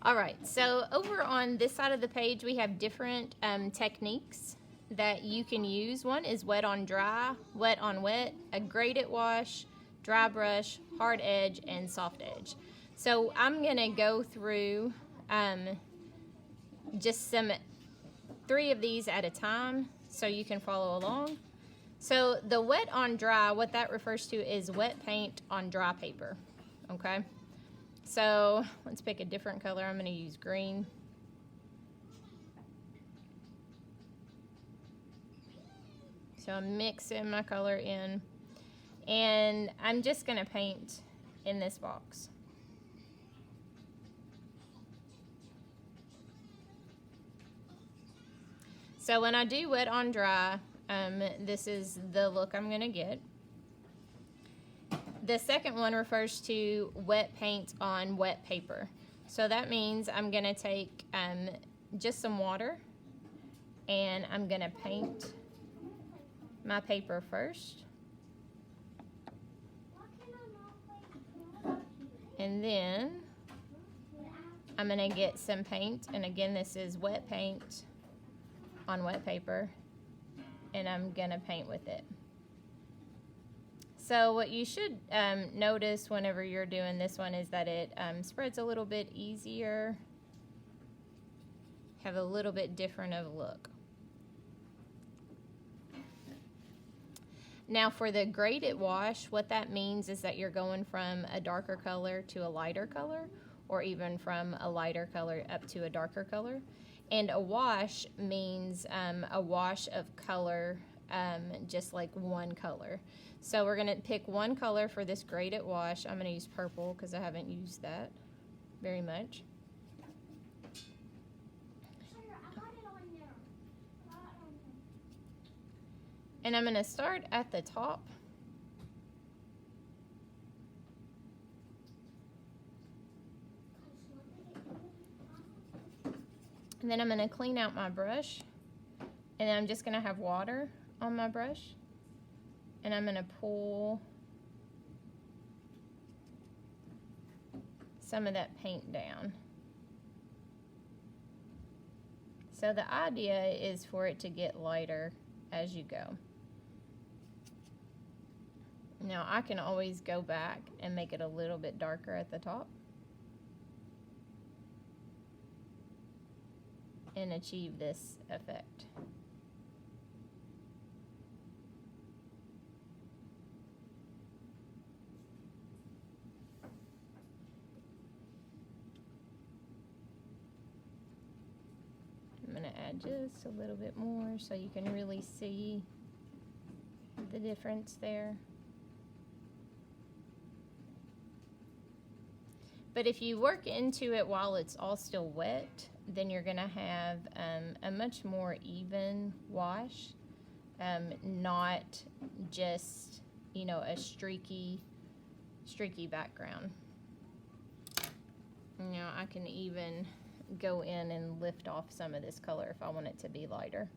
All right, so over on this side of the page, we have different techniques that you can use. One is wet on dry, wet on wet, a graded wash, dry brush, hard edge, and soft edge. So I'm gonna go through just three of these at a time so you can follow along. So the wet on dry, what that refers to is wet paint on dry paper, okay? So let's pick a different color. I'm going to use green. So I'm mixing my color in, and I'm just going to paint in this box. So when I do wet on dry, this is the look I'm going to get. The second one refers to wet paint on wet paper. So that means I'm going to take just some water, and I'm going to paint my paper first. And then I'm going to get some paint, and again this is wet paint on wet paper, and I'm going to paint with it. So what you should notice whenever you're doing this one is that it spreads a little bit easier, have a little bit different of a look. Now for the graded wash, what that means is that you're going from a darker color to a lighter color, or even from a lighter color up to a darker color. And a wash means a wash of color, just like one color. So we're going to pick one color for this graded wash. I'm going to use purple because I haven't used that very much. And I'm going to start at the top. And then I'm going to clean out my brush. And then I'm just going to have water on my brush. And I'm going to pull some of that paint down. So the idea is for it to get lighter as you go. Now I can always go back and make it a little bit darker at the top and achieve this effect. I'm going to add just a little bit more so you can really see the difference there. But if you work into it while it's all still wet, then you're going to have a much more even wash, not just, you know, a streaky background. You know, I can even go in and lift off some of this color if I want it to be lighter.